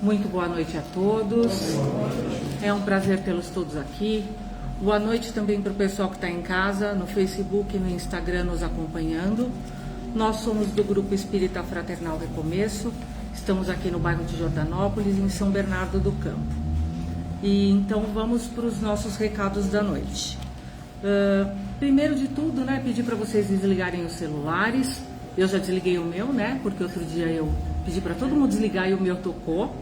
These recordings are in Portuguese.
Muito boa noite a todos. É um prazer tê-los todos aqui. Boa noite também para o pessoal que está em casa, no Facebook e no Instagram nos acompanhando. Nós somos do Grupo Espírita Fraternal Recomeço. Estamos aqui no bairro de Jordanópolis, em São Bernardo do Campo. E então vamos para os nossos recados da noite. Primeiro de tudo, pedir para vocês desligarem os celulares. Eu já desliguei o meu, porque outro dia eu pedi para todo mundo desligar e o meu tocou,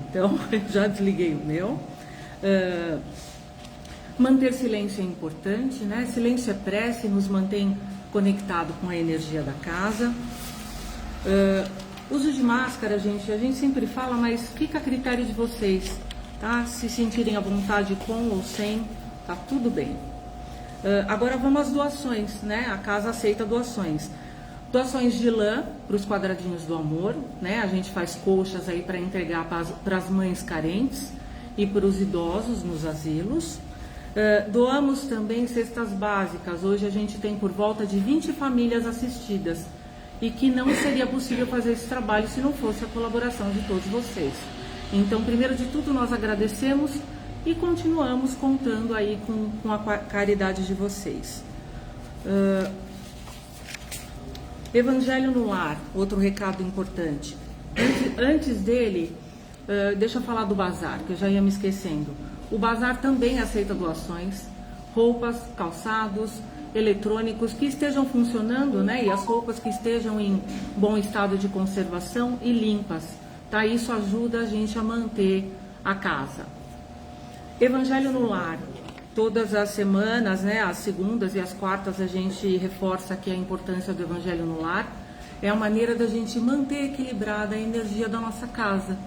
Então eu já desliguei o meu. Manter silêncio é importante, Silêncio é prece, nos mantém conectado com a energia da casa. Uso de máscara, gente, a gente sempre fala, mas fica a critério de vocês, tá? Se sentirem à vontade com ou sem, tá tudo bem. Agora vamos às doações, A casa aceita doações. Doações de lã para os quadradinhos do amor, A gente faz colchas aí para entregar para as mães carentes e para os idosos nos asilos. Doamos também cestas básicas. Hoje a gente tem por volta de 20 famílias assistidas e que não seria possível fazer esse trabalho se não fosse a colaboração de todos vocês. Então, primeiro de tudo, nós agradecemos e continuamos contando aí com a caridade de vocês. Evangelho no Lar, outro recado importante. Antes dele, deixa eu falar do bazar, que eu já ia me esquecendo. O bazar também aceita doações, roupas, calçados, eletrônicos que estejam funcionando, E as roupas que estejam em bom estado de conservação e limpas, tá? Isso ajuda a gente a manter a casa. Evangelho no Lar. Todas as semanas, as segundas e as quartas, a gente reforça aqui a importância do Evangelho no Lar. É a maneira da gente manter equilibrada a energia da nossa casa,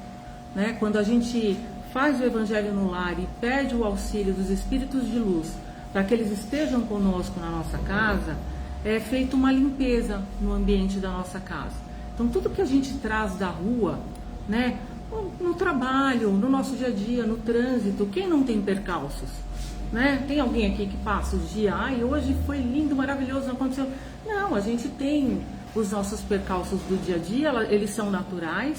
Quando a gente faz o Evangelho no Lar e pede o auxílio dos espíritos de luz para que eles estejam conosco na nossa casa, é feita uma limpeza no ambiente da nossa casa. Então, tudo que a gente traz da rua, no trabalho, no nosso dia a dia, no trânsito, quem não tem percalços? Tem alguém aqui que passa o dia, hoje foi lindo, maravilhoso, não aconteceu. Não, a gente tem os nossos percalços do dia a dia, eles são naturais,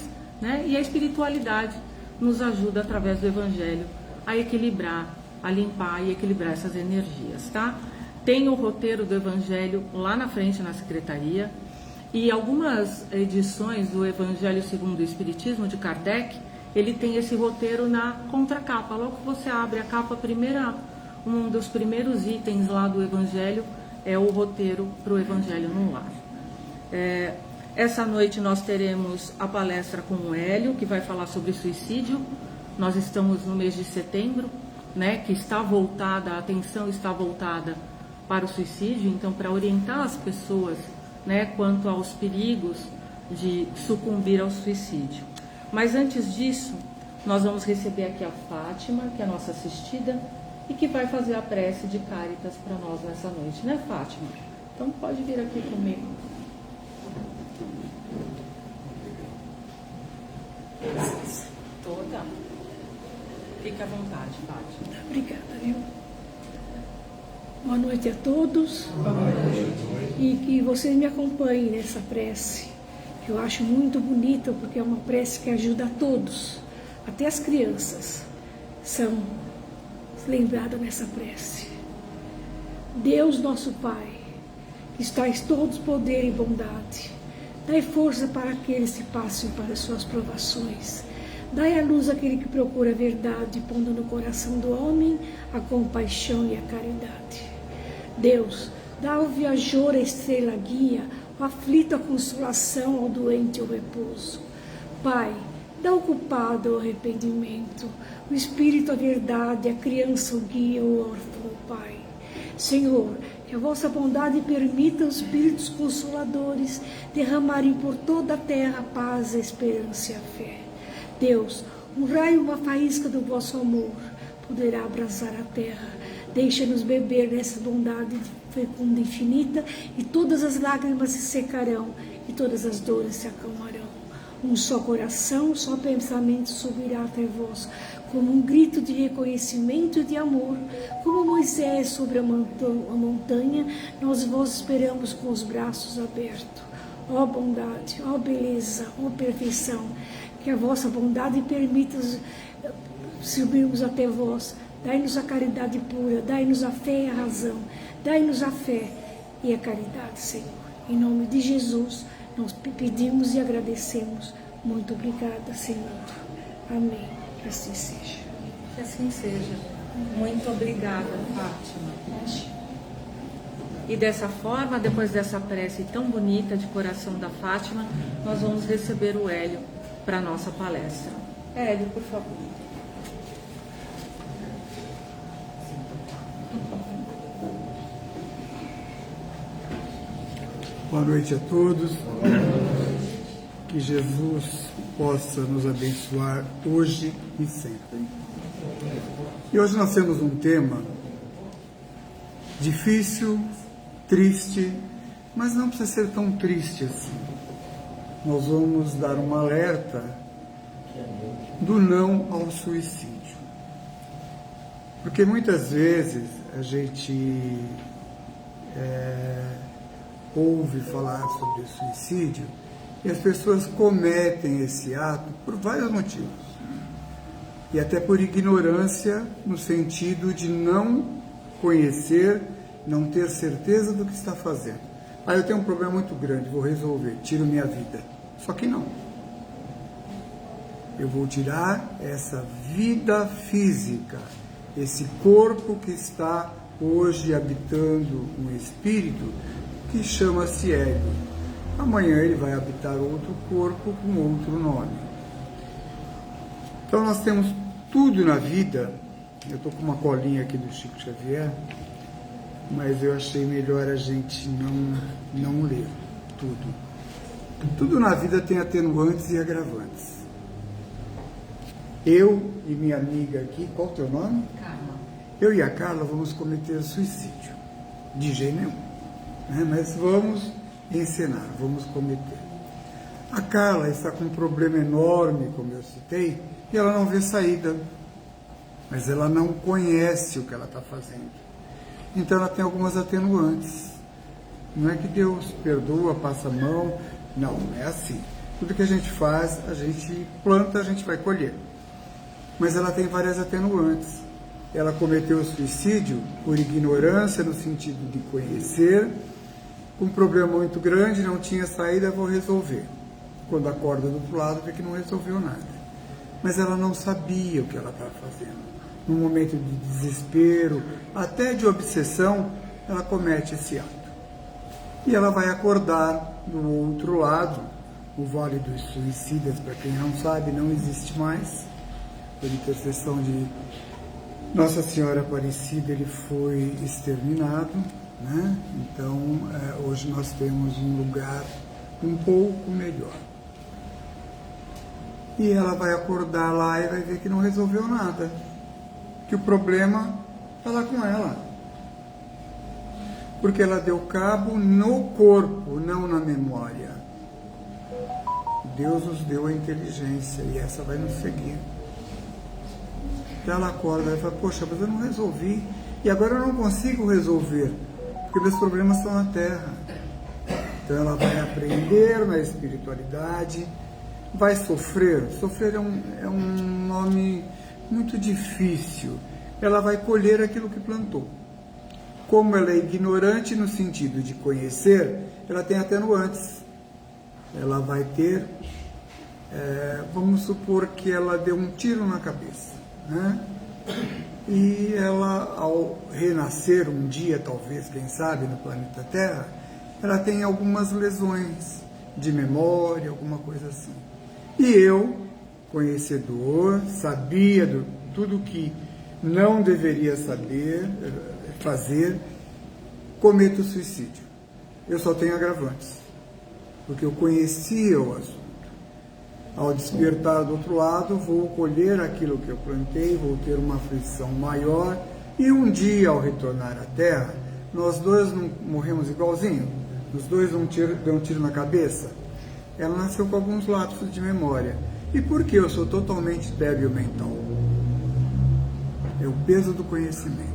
E a espiritualidade nos ajuda através do Evangelho a equilibrar, a limpar e equilibrar essas energias, tá? Tem o roteiro do Evangelho lá na frente na secretaria e algumas edições do Evangelho segundo o Espiritismo de Kardec, ele tem esse roteiro na contracapa. Logo que você abre a capa, um dos primeiros itens lá do Evangelho é o roteiro para o Evangelho no Lar. Essa noite nós teremos a palestra com o Hélio, que vai falar sobre suicídio. Nós estamos no mês de setembro, que está voltada, a atenção está voltada para o suicídio, então para orientar as pessoas, quanto aos perigos de sucumbir ao suicídio. Mas antes disso, nós vamos receber aqui a Fátima, que é a nossa assistida, e que vai fazer a prece de Cáritas para nós nessa noite, Fátima? Então pode vir aqui comigo. Toda. Fique à vontade, Fátima. Obrigada, viu? Boa noite a todos. Boa noite. E que vocês me acompanhem nessa prece, que eu acho muito bonita, porque é uma prece que ajuda a todos, até as crianças são lembradas nessa prece. Deus nosso Pai, que estais todos poder e bondade, dai força para aqueles que passam para as suas provações. Dai a luz àquele que procura a verdade, pondo no coração do homem a compaixão e a caridade. Deus, dá ao viajor a estrela guia, ao aflito a consolação, ao doente o repouso. Pai, dá ao culpado o arrependimento, o espírito a verdade, a criança o guia, o órfão o Pai. Senhor, que a vossa bondade permita os espíritos consoladores derramarem por toda a terra a paz, a esperança e a fé. Deus, um raio, uma faísca do vosso amor poderá abrasar a terra. Deixa-nos beber nessa bondade fecunda e infinita, e todas as lágrimas se secarão, e todas as dores se acalmarão. Um só coração, um só pensamento subirá até vós, como um grito de reconhecimento e de amor. Como Moisés sobre a montanha, nós vos esperamos com os braços abertos. Ó bondade, ó beleza, ó perfeição, que a vossa bondade permita subirmos até vós. Dai-nos a caridade pura, dai-nos a fé e a razão, dai-nos a fé e a caridade, Senhor. Em nome de Jesus, nós pedimos e agradecemos. Muito obrigada, Senhor. Amém. Que assim seja. Que assim seja. Muito obrigada, Fátima. E dessa forma, depois dessa prece tão bonita de coração da Fátima, nós vamos receber o Hélio para a nossa palestra. Hélio, por favor. Boa noite a todos. Que Jesus possa nos abençoar hoje e sempre. E hoje nós temos um tema difícil, triste, mas não precisa ser tão triste assim. Nós vamos dar um alerta do não ao suicídio. Porque muitas vezes a gente ouve falar sobre suicídio e as pessoas cometem esse ato por vários motivos. E até por ignorância, no sentido de não conhecer, não ter certeza do que está fazendo. Eu tenho um problema muito grande, vou resolver, tiro minha vida. Só que não. Eu vou tirar essa vida física, esse corpo que está hoje habitando um espírito que chama-se ego. Amanhã ele vai habitar outro corpo com outro nome. Então nós temos tudo na vida. Eu estou com uma colinha aqui do Chico Xavier, mas eu achei melhor a gente não ler tudo. Tudo na vida tem atenuantes e agravantes. Eu e minha amiga aqui, qual é o teu nome? Carla. Eu e a Carla vamos cometer suicídio. De jeito nenhum. Mas vamos encenar, vamos cometer. A Carla está com um problema enorme, como eu citei, e ela não vê saída. Mas ela não conhece o que ela está fazendo. Então ela tem algumas atenuantes. Não é que Deus perdoa, passa a mão. Não é assim. Tudo que a gente faz, a gente planta, a gente vai colher. Mas ela tem várias atenuantes. Ela cometeu o suicídio por ignorância, no sentido de conhecer, um problema muito grande, não tinha saída, vou resolver. Quando acorda do outro lado, vê que não resolveu nada. Mas ela não sabia o que ela estava fazendo. Num momento de desespero, até de obsessão, ela comete esse ato. E ela vai acordar do outro lado. O Vale dos Suicidas, para quem não sabe, não existe mais. Por intercessão de Nossa Senhora Aparecida, ele foi exterminado, né? Então, hoje nós temos um lugar um pouco melhor. E ela vai acordar lá e vai ver que não resolveu nada. Que o problema está lá com ela. Porque ela deu cabo no corpo, não na memória. Deus nos deu a inteligência e essa vai nos seguir. Então ela acorda e fala, poxa, mas eu não resolvi. E agora eu não consigo resolver, porque meus problemas estão na Terra. Então ela vai aprender na espiritualidade, vai sofrer. Sofrer é um nome muito difícil. Ela vai colher aquilo que plantou. Como ela é ignorante no sentido de conhecer, ela tem atenuantes. Ela vai ter, vamos supor que ela deu um tiro na cabeça, né? E ela, ao renascer um dia, talvez, quem sabe, no planeta Terra, ela tem algumas lesões de memória, alguma coisa assim. E eu, conhecedor, sabia de tudo que não deveria fazer, cometo suicídio. Eu só tenho agravantes, porque eu conhecia o assunto. Ao despertar do outro lado, vou colher aquilo que eu plantei, vou ter uma aflição maior, e um dia, ao retornar à Terra, nós dois não morremos igualzinho? Os dois dão um tiro na cabeça? Ela nasceu com alguns lapsos de memória. E por que eu sou totalmente débil mental? É o peso do conhecimento.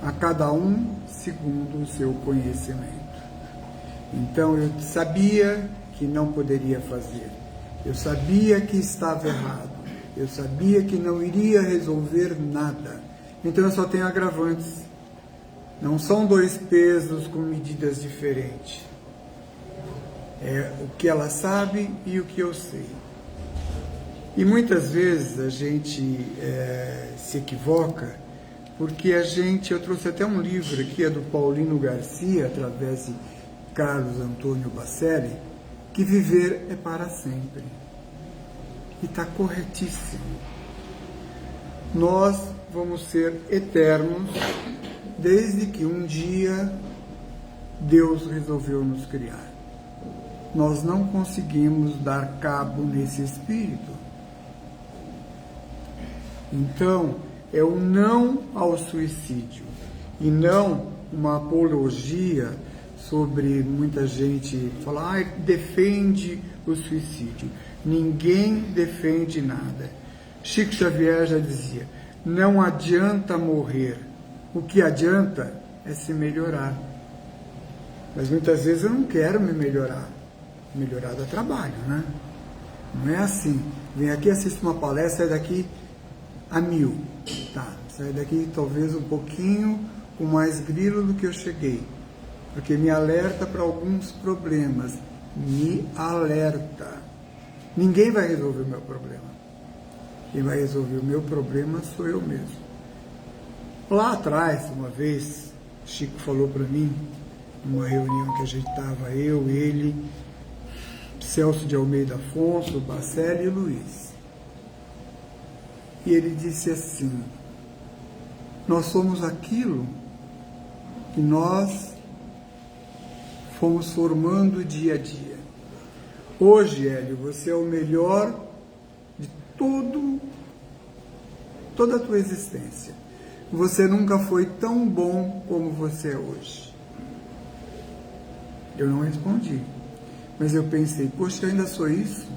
A cada um segundo o seu conhecimento. Então eu sabia que não poderia fazer. Eu sabia que estava errado. Eu sabia que não iria resolver nada. Então eu só tenho agravantes. Não são dois pesos com medidas diferentes. É o que ela sabe e o que eu sei. E muitas vezes a gente se equivoca, porque eu trouxe até um livro aqui, é do Paulino Garcia, através de Carlos Antônio Bacelli, que viver é para sempre. E está corretíssimo. Nós vamos ser eternos, desde que um dia Deus resolveu nos criar. Nós não conseguimos dar cabo nesse espírito. Então, é o não ao suicídio, e não uma apologia sobre muita gente falar, defende o suicídio. Ninguém defende nada. Chico Xavier já dizia, não adianta morrer, o que adianta é se melhorar. Mas muitas vezes eu não quero me melhorar. Melhorar dá trabalho, né? Não é assim, vem aqui, assiste uma palestra, sai daqui a 1000, tá? Sai daqui talvez um pouquinho com mais grilo do que eu cheguei, porque me alerta para alguns problemas, me alerta. Ninguém vai resolver o meu problema. Quem vai resolver o meu problema sou eu mesmo. Lá atrás, uma vez, Chico falou para mim, numa reunião que a gente estava, eu, ele, Celso de Almeida Afonso, Bacelli e Luiz. E ele disse assim, nós somos aquilo que nós fomos formando dia a dia. Hoje, Hélio, você é o melhor de toda a tua existência. Você nunca foi tão bom como você é hoje. Eu não respondi, mas eu pensei, poxa, eu ainda sou isso?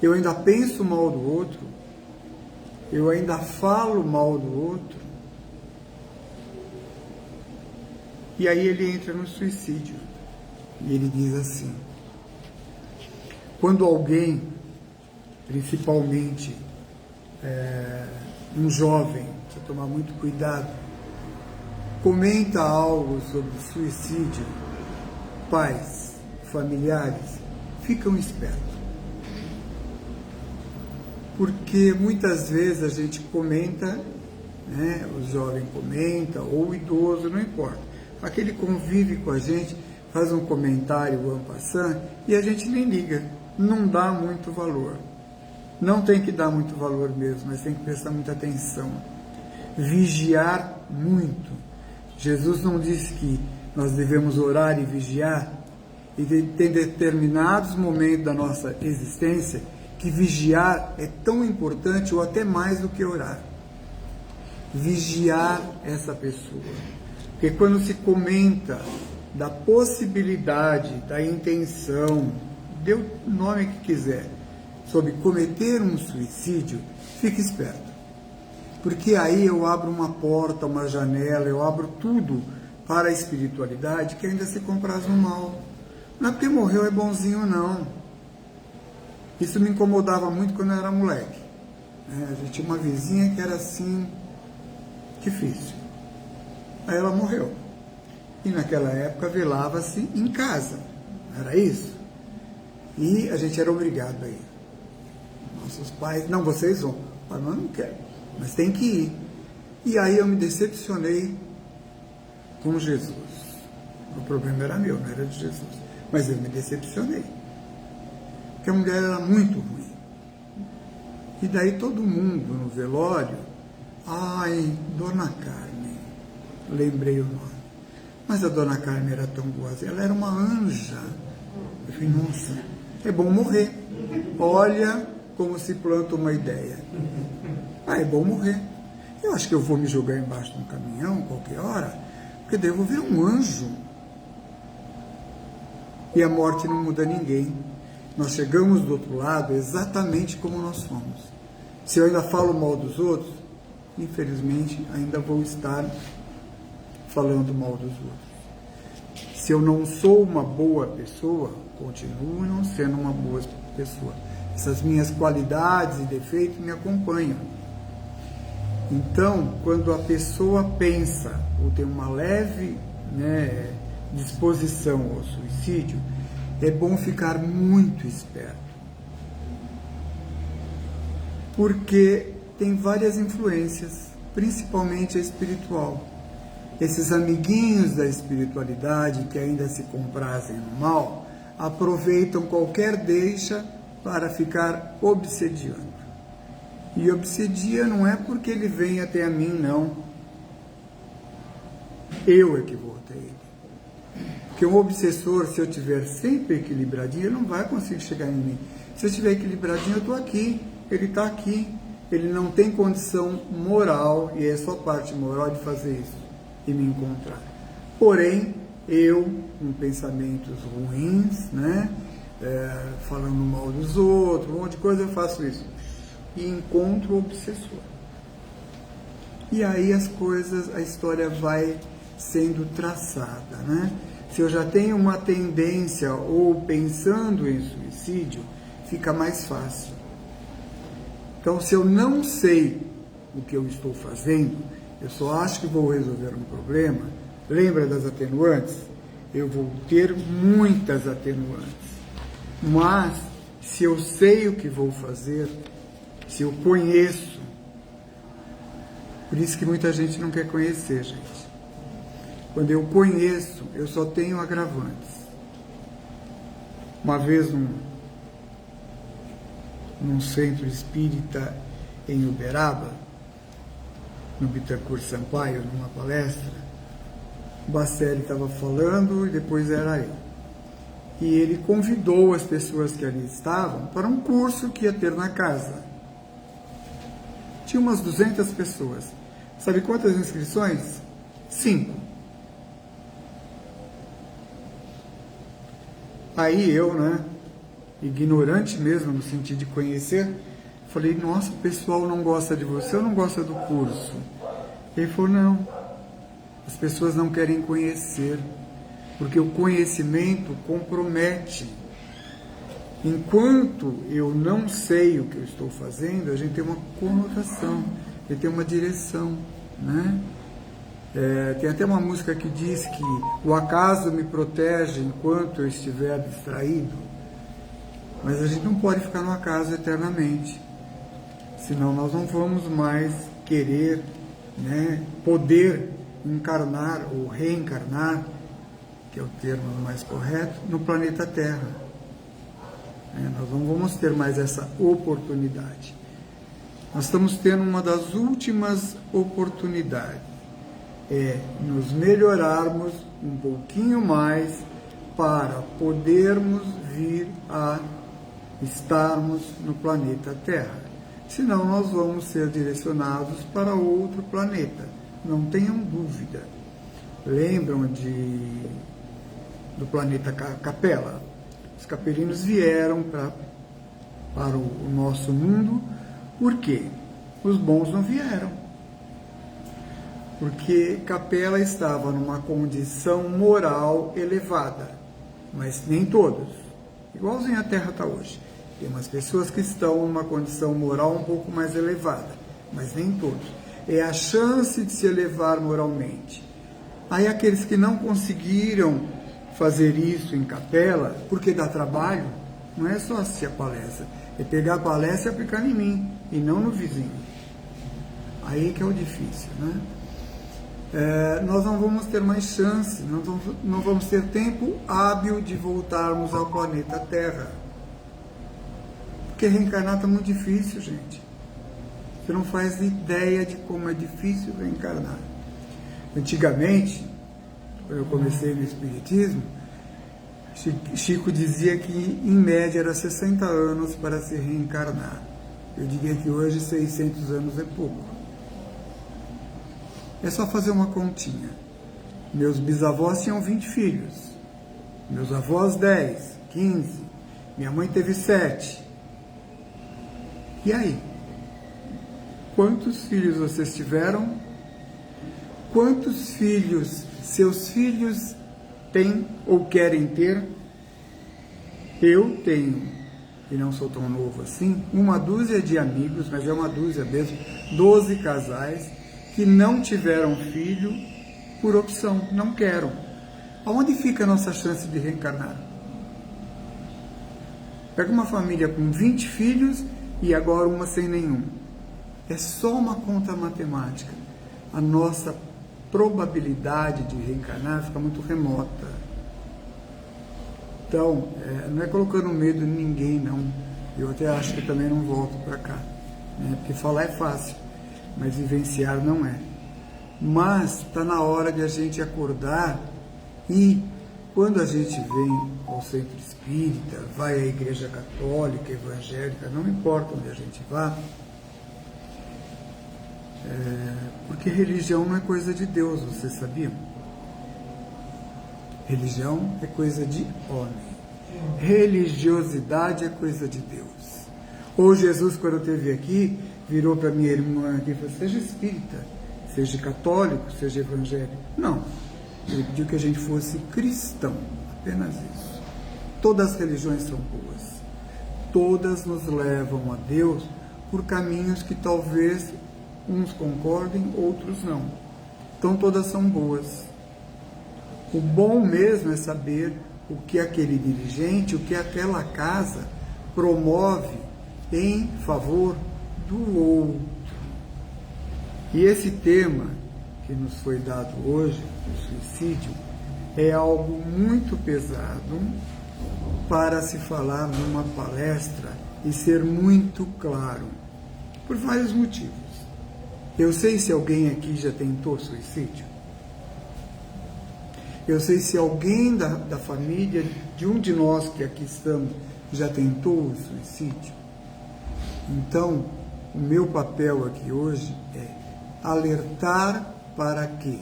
Eu ainda penso mal do outro? Eu ainda falo mal do outro? E aí ele entra no suicídio. E ele diz assim, quando alguém, principalmente um jovem, precisa tomar muito cuidado, comenta algo sobre suicídio, pais, familiares, ficam espertos. Porque muitas vezes a gente comenta, né, o jovem comenta, ou o idoso, não importa. Aquele convive com a gente, faz um comentário en passant, e a gente nem liga, não dá muito valor. Não tem que dar muito valor mesmo, mas tem que prestar muita atenção. Vigiar muito. Jesus não disse que nós devemos orar e vigiar, e tem determinados momentos da nossa existência que vigiar é tão importante ou até mais do que orar. Vigiar essa pessoa. Porque quando se comenta da possibilidade, da intenção, dê o nome que quiser, sobre cometer um suicídio, fique esperto. Porque aí eu abro uma porta, uma janela, eu abro tudo para a espiritualidade que ainda se compraz no mal. Não é porque morreu é bonzinho, não. Isso me incomodava muito quando eu era moleque. A gente tinha uma vizinha que era assim, difícil. Aí ela morreu. E naquela época velava-se em casa. Era isso. E a gente era obrigado a ir. Nossos pais, não, vocês vão. Mas eu não quero. Mas tem que ir. E aí eu me decepcionei com Jesus. O problema era meu, não era de Jesus. Mas eu me decepcionei. Porque a mulher era muito ruim. E daí todo mundo no velório, ai, Dona Carmen, lembrei o nome. Mas a Dona Carmen era tão boazinha, ela era uma anja. Eu falei, nossa, é bom morrer. Olha como se planta uma ideia. Ah, é bom morrer. Eu acho que eu vou me jogar embaixo de um caminhão qualquer hora, porque daí eu vou ver um anjo. E a morte não muda ninguém. Nós chegamos do outro lado exatamente como nós somos. Se eu ainda falo mal dos outros, infelizmente ainda vou estar falando mal dos outros. Se eu não sou uma boa pessoa, continuo não sendo uma boa pessoa. Essas minhas qualidades e defeitos me acompanham. Então, quando a pessoa pensa ou tem uma leve, disposição ao suicídio, é bom ficar muito esperto. Porque tem várias influências, principalmente a espiritual. Esses amiguinhos da espiritualidade que ainda se comprazem no mal, aproveitam qualquer deixa para ficar obsediando. E obsedia não é porque ele vem até a mim, não. Eu é que vou até ele. Porque um obsessor, se eu estiver sempre equilibradinho, ele não vai conseguir chegar em mim. Se eu estiver equilibradinho, eu estou aqui, ele está aqui. Ele não tem condição moral, e é só parte moral de fazer isso e me encontrar. Porém, eu, com pensamentos ruins, falando mal dos outros, um monte de coisa, eu faço isso. E encontro o obsessor. E aí as coisas, a história vai sendo traçada, Se eu já tenho uma tendência ou pensando em suicídio, fica mais fácil. Então, se eu não sei o que eu estou fazendo, eu só acho que vou resolver um problema, lembra das atenuantes? Eu vou ter muitas atenuantes. Mas, se eu sei o que vou fazer, se eu conheço, por isso que muita gente não quer conhecer, gente. Quando eu conheço, eu só tenho agravantes. Uma vez num centro espírita em Uberaba, no Bittencourt Sampaio, numa palestra, o Bacelli estava falando e depois era eu. E ele convidou as pessoas que ali estavam para um curso que ia ter na casa. Tinha umas 200 pessoas. Sabe quantas inscrições? 5. Aí eu, ignorante mesmo, no sentido de conhecer, falei, nossa, o pessoal não gosta de você ou não gosta do curso? Ele falou, não, as pessoas não querem conhecer, porque o conhecimento compromete. Enquanto eu não sei o que eu estou fazendo, a gente tem uma conotação, a gente tem uma direção, tem até uma música que diz que o acaso me protege enquanto eu estiver distraído, mas a gente não pode ficar no acaso eternamente, senão nós não vamos mais querer, poder encarnar ou reencarnar, que é o termo mais correto, no planeta Terra. Nós não vamos ter mais essa oportunidade. Nós estamos tendo uma das últimas oportunidades, nos melhorarmos um pouquinho mais para podermos vir a estarmos no planeta Terra. Senão nós vamos ser direcionados para outro planeta, não tenham dúvida. Lembram do planeta Capela? Os capelinos vieram para o nosso mundo. Por quê? Os bons não vieram. Porque Capela estava numa condição moral elevada, mas nem todos. Igualzinho a Terra está hoje. Tem umas pessoas que estão numa condição moral um pouco mais elevada, mas nem todos. É a chance de se elevar moralmente. Aí aqueles que não conseguiram fazer isso em Capela, porque dá trabalho, não é só assistir a palestra, é pegar a palestra e aplicar em mim, e não no vizinho. Aí que é o difícil, nós não vamos ter mais chance, não vamos ter tempo hábil de voltarmos ao planeta Terra. Porque reencarnar está muito difícil, gente. Você não faz ideia de como é difícil reencarnar. Antigamente, quando eu comecei no Espiritismo, Chico dizia que em média era 60 anos para se reencarnar. Eu diria que hoje 600 anos é pouco. É só fazer uma continha. Meus bisavós tinham 20 filhos. Meus avós 10, 15. Minha mãe teve 7. E aí? Quantos filhos vocês tiveram? Quantos filhos seus filhos têm ou querem ter? Eu tenho, e não sou tão novo assim, 1 dúzia de amigos, mas é 1 dúzia mesmo, 12 casais que não tiveram filho por opção, não quero. Aonde fica a nossa chance de reencarnar? Pega uma família com 20 filhos e agora uma sem nenhum. É só uma conta matemática. A nossa probabilidade de reencarnar fica muito remota. Então, não é colocando medo em ninguém, não. Eu até acho que também não volto para cá, né? Porque falar é fácil, mas vivenciar não é. Mas está na hora de a gente acordar e, quando a gente vem ao centro espírita, vai à igreja católica, evangélica, não importa onde a gente vá, porque religião não é coisa de Deus, vocês sabiam? Religião é coisa de homem. Religiosidade é coisa de Deus. Ou Jesus, quando esteve aqui, virou para minha irmã aqui e falou: seja espírita, seja católico, seja evangélico. Não. Ele pediu que a gente fosse cristão. Apenas isso. Todas as religiões são boas. Todas nos levam a Deus por caminhos que talvez uns concordem, outros não. Então todas são boas. O bom mesmo é saber o que aquele dirigente, o que aquela casa promove em favor do outro. E esse tema que nos foi dado hoje, o suicídio, é algo muito pesado para se falar numa palestra e ser muito claro, por vários motivos. Eu sei se alguém aqui já tentou suicídio. Eu sei se alguém da família, de um de nós que aqui estamos, já tentou o suicídio. Então, o meu papel aqui hoje é alertar para que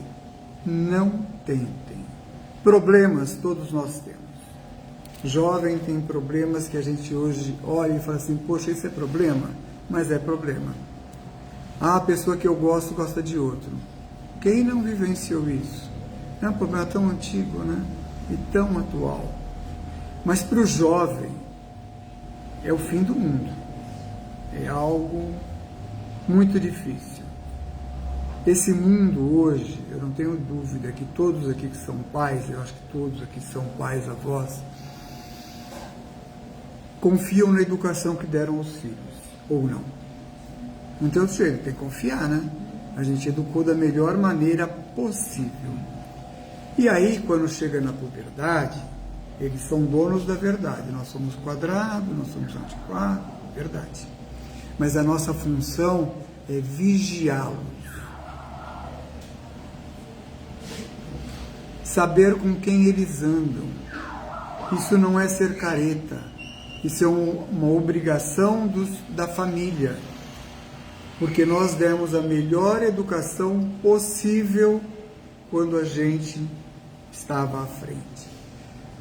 não tentem. Problemas todos nós temos. Jovem tem problemas que a gente hoje olha e fala assim: poxa, isso é problema? Mas é problema. Ah, a pessoa que eu gosto gosta de outro. Quem não vivenciou isso? É um problema tão antigo, né? E tão atual. Mas para o jovem é o fim do mundo. É algo muito difícil. Esse mundo hoje, eu não tenho dúvida que todos aqui que são pais, eu acho que todos aqui são pais, avós, confiam na educação que deram aos filhos, ou não. Não tem outro jeito, tem que confiar, né? A gente educou da melhor maneira possível. E aí, quando chega na puberdade, eles são donos da verdade. Nós somos quadrados, nós somos antiquados, verdade. Mas a nossa função é vigiá-los. Saber com quem eles andam. Isso não é ser careta. Isso é uma obrigação da família. Porque nós demos a melhor educação possível quando a gente estava à frente.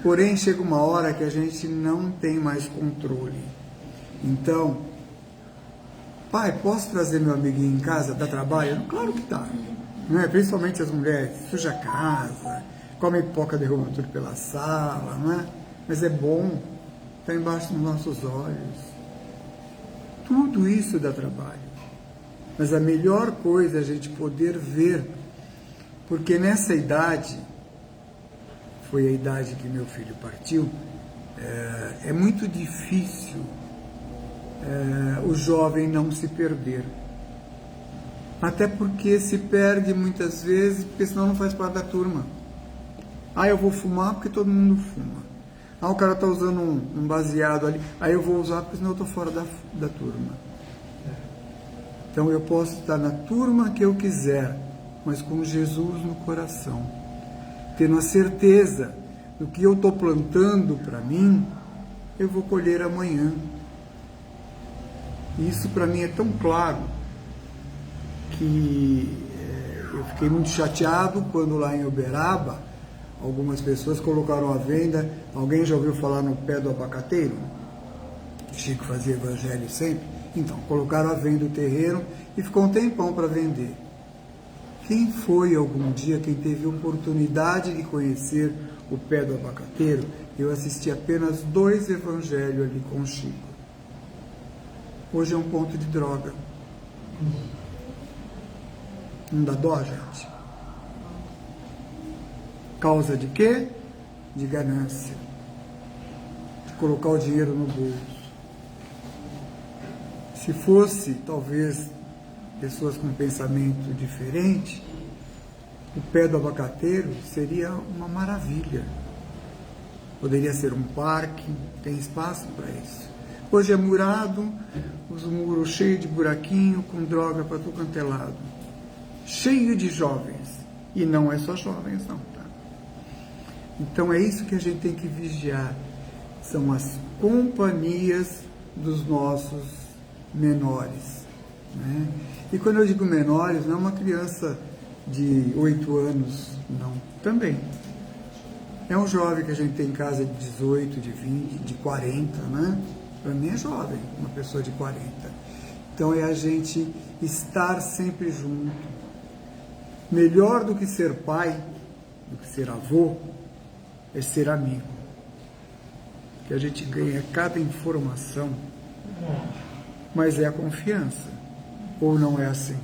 Porém, chega uma hora que a gente não tem mais controle. Então, pai, posso trazer meu amiguinho em casa? Dá trabalho? Claro que dá. Não é? Principalmente as mulheres, suja a casa, come pipoca, derruba tudo pela sala, não é? Mas é bom, está embaixo dos nossos olhos. Tudo isso dá trabalho. Mas a melhor coisa é a gente poder ver, porque nessa idade, foi a idade que meu filho partiu, é muito difícil o jovem não se perder. Até porque se perde muitas vezes, porque senão não faz parte da turma. Ah, eu vou fumar porque todo mundo fuma. Ah, o cara está usando um baseado ali, aí eu vou usar porque senão eu estou fora da turma. Então eu posso estar na turma que eu quiser, mas com Jesus no coração, tendo a certeza do que eu estou plantando para mim, eu vou colher amanhã. E isso para mim é tão claro que eu fiquei muito chateado quando lá em Uberaba algumas pessoas colocaram à venda. Alguém já ouviu falar no pé do abacateiro? Chico fazia evangelho sempre. Então, colocaram à venda o terreno e ficou um tempão para vender. Quem foi algum dia, quem teve oportunidade de conhecer o pé do abacateiro, eu assisti apenas 2 evangelhos ali com o Chico. Hoje é um ponto de droga. Não dá dó, gente? Causa de quê? De ganância. De colocar o dinheiro no bolso. Se fosse, talvez, pessoas com pensamento diferente, o pé do abacateiro seria uma maravilha. Poderia ser um parque, tem espaço para isso. Hoje é murado, os muros cheios de buraquinho, com droga para todo quanto é lado. Cheio de jovens. E não é só jovens, não, tá? Então é isso que a gente tem que vigiar. São as companhias dos nossos menores, né? E quando eu digo menores, não é uma criança de 8 anos, não. Também. É um jovem que a gente tem em casa de 18, de 20, de 40, né? Para mim é jovem, uma pessoa de 40. Então é a gente estar sempre junto. Melhor do que ser pai, do que ser avô, é ser amigo. Que a gente ganha cada informação, mas é a confiança. Ou não é assim?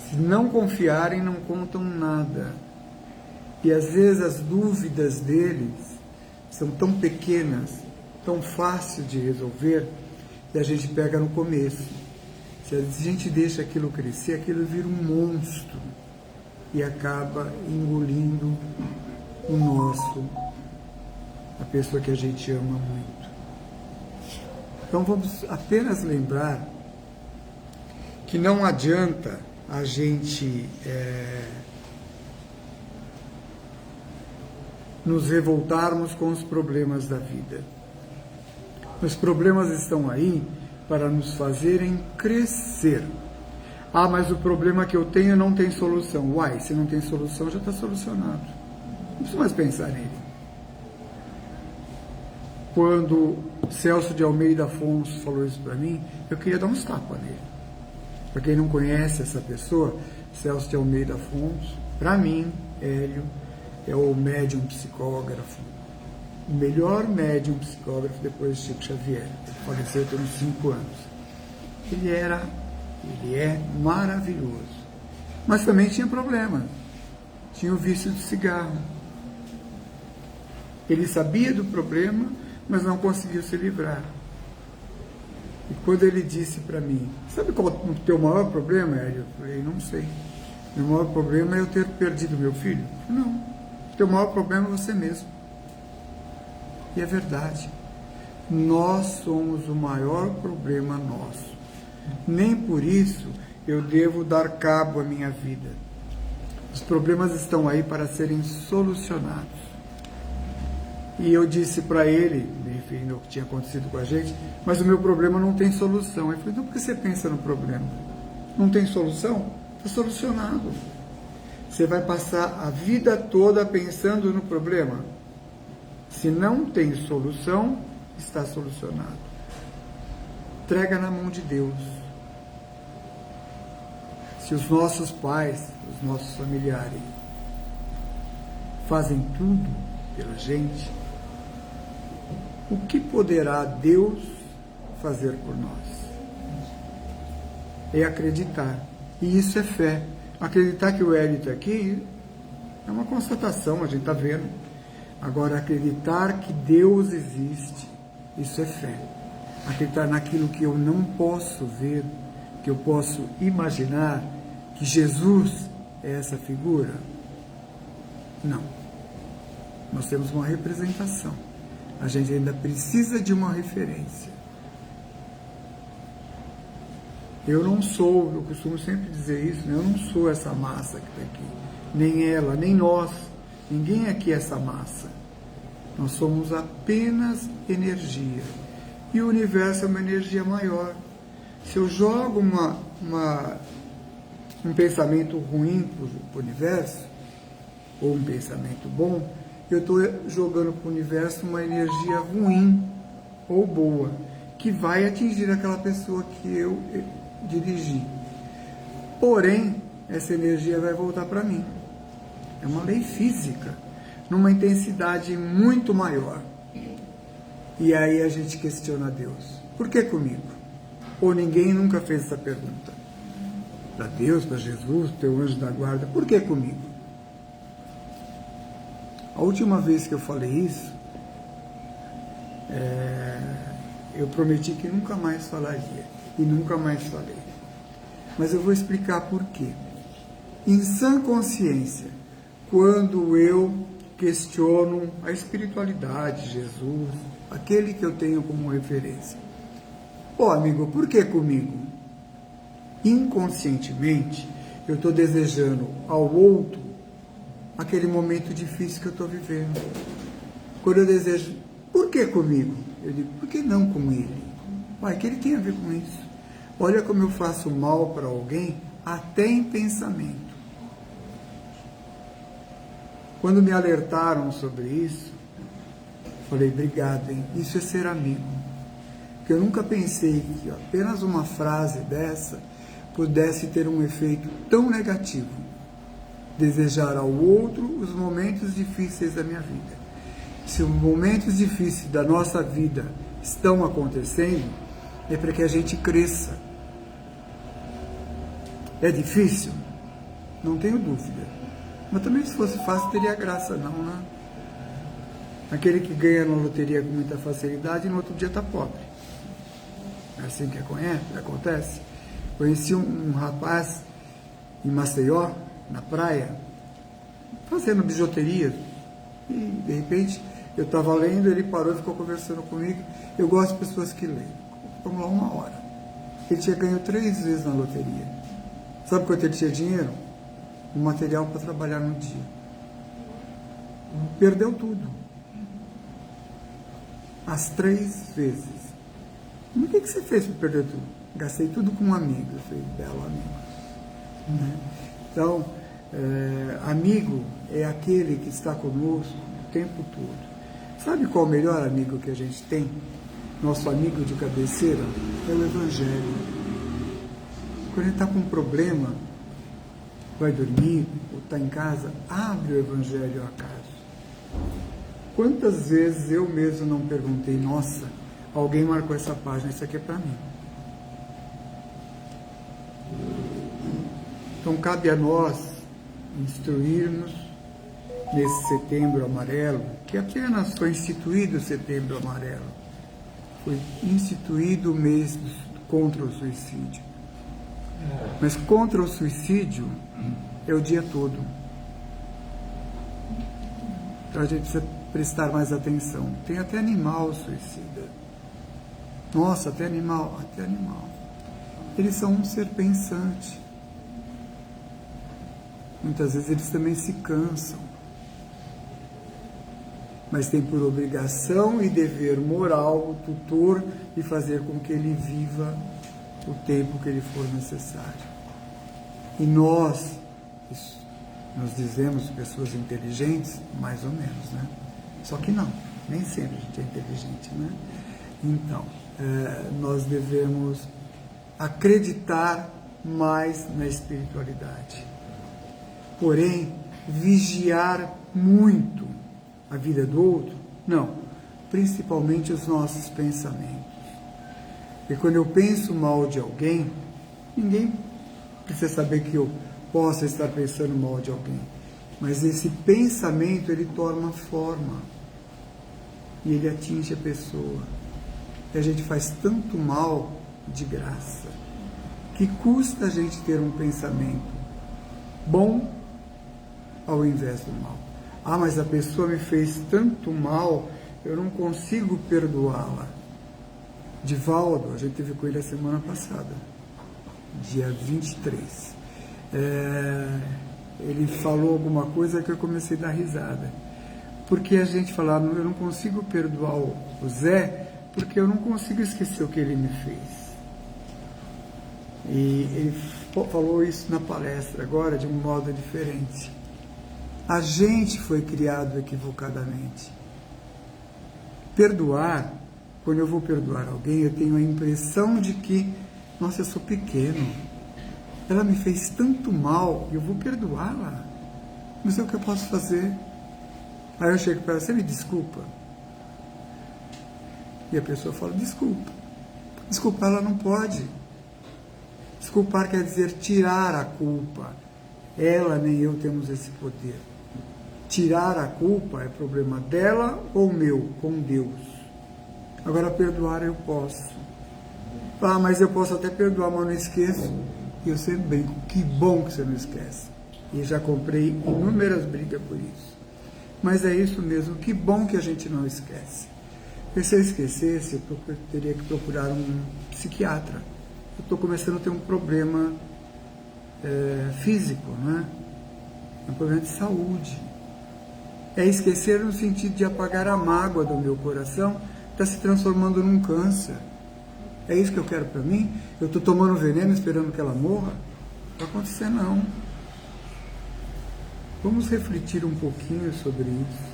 Se não confiarem, não contam nada. E às vezes as dúvidas deles são tão pequenas, tão fáceis de resolver, que a gente pega no começo. Se a gente deixa aquilo crescer, aquilo vira um monstro e acaba engolindo o nosso, a pessoa que a gente ama muito. Então vamos apenas lembrar que não adianta a gente nos revoltarmos com os problemas da vida. Os problemas estão aí para nos fazerem crescer. Ah, mas o problema que eu tenho não tem solução. Uai, se não tem solução, já está solucionado. Não precisa mais pensar nele. Quando Celso de Almeida Afonso falou isso para mim, eu queria dar uns tapas nele. Para quem não conhece essa pessoa, Celso de Almeida Afonso, para mim, Hélio, é o médium psicógrafo, o melhor médium psicógrafo depois de Chico Xavier. Ele faleceu tem uns 5 anos. Ele é maravilhoso. Mas também tinha problema. Tinha o vício de cigarro. Ele sabia do problema, mas não conseguiu se livrar. E quando ele disse para mim, sabe qual é o teu maior problema, Hélio? Eu falei, não sei. Meu maior problema é eu ter perdido meu filho? Não. O teu maior problema é você mesmo. E é verdade. Nós somos o maior problema nosso. Nem por isso eu devo dar cabo à minha vida. Os problemas estão aí para serem solucionados. E eu disse para ele, enfim, o que tinha acontecido com a gente, mas o meu problema não tem solução. Ele falou, então por que você pensa no problema? Não tem solução? Está solucionado. Você vai passar a vida toda pensando no problema. Se não tem solução, está solucionado. Entrega na mão de Deus. Se os nossos pais, os nossos familiares, fazem tudo pela gente, o que poderá Deus fazer por nós? É acreditar. E isso é fé. Acreditar que o Hélio está aqui é uma constatação, a gente está vendo. Agora, acreditar que Deus existe, isso é fé. Acreditar naquilo que eu não posso ver, que eu posso imaginar, que Jesus é essa figura? Não. Nós temos uma representação. A gente ainda precisa de uma referência. Eu não sou, eu costumo sempre dizer isso, né? Eu não sou essa massa que está aqui. Nem ela, nem nós. Ninguém aqui é essa massa. Nós somos apenas energia. E o universo é uma energia maior. Se eu jogo um pensamento ruim para o universo, ou um pensamento bom, eu estou jogando para o universo uma energia ruim ou boa, que vai atingir aquela pessoa que eu dirigi. Porém, essa energia vai voltar para mim. É uma lei física. numa intensidade muito maior. E aí a gente questiona Deus. Por que comigo? Ou ninguém nunca fez essa pergunta. Para Deus, para Jesus, teu anjo da guarda, por que comigo? A última vez que eu falei isso, eu prometi que nunca mais falaria. E nunca mais falei. Mas eu vou explicar por quê. Em sã consciência, quando eu questiono a espiritualidade, Jesus, aquele que eu tenho como referência. Pô, amigo, por que comigo? Inconscientemente, eu estou desejando ao outro aquele momento difícil que eu estou vivendo. Quando eu desejo, por que comigo? Eu digo, por que não com ele? Uai, que ele tem a ver com isso? Olha como eu faço mal para alguém, até em pensamento. Quando me alertaram sobre isso, falei, obrigado, hein? Isso é ser amigo. Porque eu nunca pensei que apenas uma frase dessa pudesse ter um efeito tão negativo. Desejar ao outro os momentos difíceis da minha vida. Se os momentos difíceis da nossa vida estão acontecendo, é para que a gente cresça. É difícil? Não tenho dúvida. Mas também se fosse fácil, teria graça, não, né? Aquele que ganha na loteria com muita facilidade, no outro dia está pobre. É assim que acontece. Conheci um rapaz em Maceió, na praia, fazendo bijuteria. E, de repente, eu estava lendo, ele parou e ficou conversando comigo. Eu gosto de pessoas que leem. Vamos lá, 1 hora. Ele tinha ganho 3 vezes na loteria. Sabe quanto ele tinha dinheiro? Um material para trabalhar no dia. Perdeu tudo. As 3 vezes. Mas o que você fez para perder tudo? Gastei tudo com um amigo. Eu falei, belo amigo. Né? Então, amigo é aquele que está conosco o tempo todo. Sabe qual é o melhor amigo que a gente tem? Nosso amigo de cabeceira? É o Evangelho. Quando ele está com um problema, vai dormir, ou está em casa, abre o Evangelho ao acaso. Quantas vezes eu mesmo não perguntei, nossa, alguém marcou essa página, isso aqui é para mim. Então cabe a nós instruirmos nesse Setembro Amarelo, que apenas foi instituído o Setembro Amarelo, foi instituído o mês contra o suicídio. Mas contra o suicídio é o dia todo. Então a gente precisa prestar mais atenção. Tem até animal suicida. Nossa, até animal. Até animal. Eles são um ser pensante. Muitas vezes eles também se cansam. Mas tem por obrigação e dever moral o tutor de fazer com que ele viva o tempo que ele for necessário. E nós dizemos pessoas inteligentes, mais ou menos, né? Só que não, nem sempre a gente é inteligente, né? Então, nós devemos acreditar mais na espiritualidade. Porém, vigiar muito a vida do outro, não, principalmente os nossos pensamentos. E quando eu penso mal de alguém, ninguém precisa saber que eu possa estar pensando mal de alguém. Mas esse pensamento, ele toma forma. E ele atinge a pessoa. E a gente faz tanto mal de graça. Que custa a gente ter um pensamento bom ao invés do mal. Ah, mas a pessoa me fez tanto mal, eu não consigo perdoá-la. Divaldo, a gente teve com ele a semana passada, dia 23. Ele falou alguma coisa que eu comecei a dar risada. Porque a gente falava, eu não consigo perdoar o Zé, porque eu não consigo esquecer o que ele me fez. E ele falou isso na palestra agora de um modo diferente. A gente foi criado equivocadamente. Perdoar, quando eu vou perdoar alguém, eu tenho a impressão de que, nossa, eu sou pequeno. Ela me fez tanto mal, eu vou perdoá-la. Mas é o que eu posso fazer. Aí eu chego para ela, você me desculpa? E a pessoa fala, desculpa. Desculpar ela não pode. Desculpar quer dizer tirar a culpa. Ela nem eu temos esse poder. Tirar a culpa é problema dela ou meu, com Deus. Agora perdoar eu posso. Ah, mas eu posso até perdoar, mas não esqueço. E eu sempre brinco, que bom que você não esquece. E já comprei inúmeras brigas por isso. Mas é isso mesmo, que bom que a gente não esquece. Porque se eu esquecesse, eu teria que procurar um psiquiatra. Eu estou começando a ter um problema físico, né? Um problema de saúde. É esquecer no sentido de apagar a mágoa do meu coração, está se transformando num câncer. É isso que eu quero para mim? Eu estou tomando veneno esperando que ela morra? Não vai acontecer, não. Vamos refletir um pouquinho sobre isso.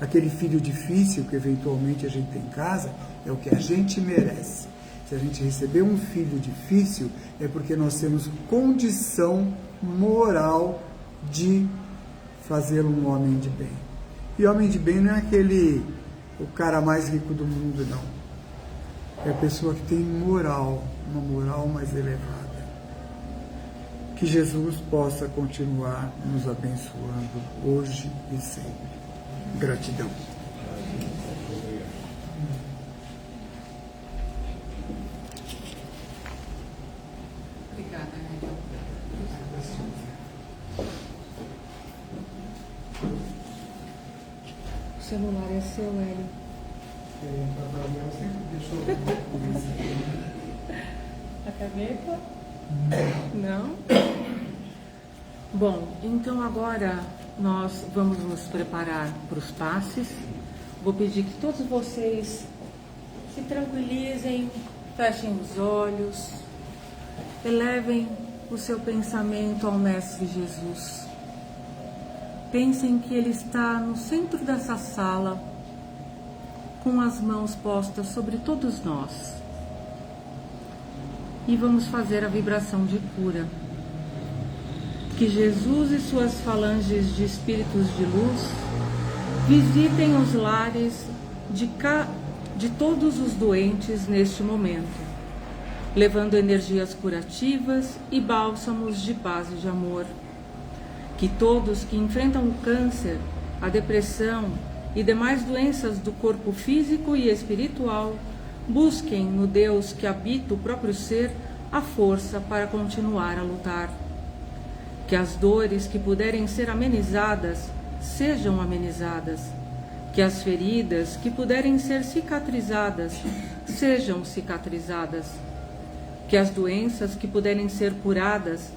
Aquele filho difícil que eventualmente a gente tem em casa é o que a gente merece. Se a gente receber um filho difícil, é porque nós temos condição moral de fazê-lo um homem de bem. E homem de bem não é o cara mais rico do mundo, não. É a pessoa que tem moral, uma moral mais elevada. Que Jesus possa continuar nos abençoando hoje e sempre. Gratidão. Obrigada, O celular é seu, Hélio. A caneta? Não? Bom, então agora nós vamos nos preparar para os passes. Vou pedir que todos vocês se tranquilizem, fechem os olhos, elevem o seu pensamento ao Mestre Jesus. Pensem que Ele está no centro dessa sala, com as mãos postas sobre todos nós. E vamos fazer a vibração de cura. Que Jesus e suas falanges de espíritos de luz visitem os lares de todos os doentes neste momento, levando energias curativas e bálsamos de paz e de amor. Que todos que enfrentam o câncer, a depressão e demais doenças do corpo físico e espiritual busquem no Deus que habita o próprio ser a força para continuar a lutar. Que as dores que puderem ser amenizadas sejam amenizadas. Que as feridas que puderem ser cicatrizadas sejam cicatrizadas. Que as doenças que puderem ser curadas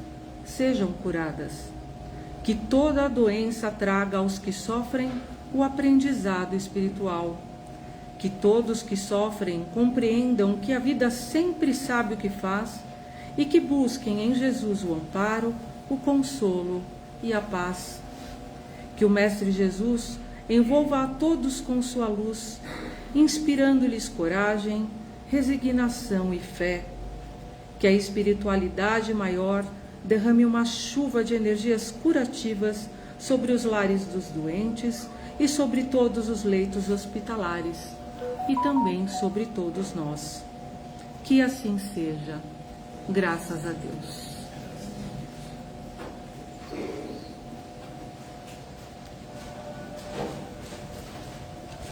sejam curadas. Que toda a doença traga aos que sofrem o aprendizado espiritual. Que todos que sofrem compreendam que a vida sempre sabe o que faz e que busquem em Jesus o amparo, o consolo e a paz. Que o Mestre Jesus envolva a todos com sua luz, inspirando-lhes coragem, resignação e fé. Que a espiritualidade maior derrame uma chuva de energias curativas sobre os lares dos doentes e sobre todos os leitos hospitalares, e também sobre todos nós. Que assim seja. Graças a Deus.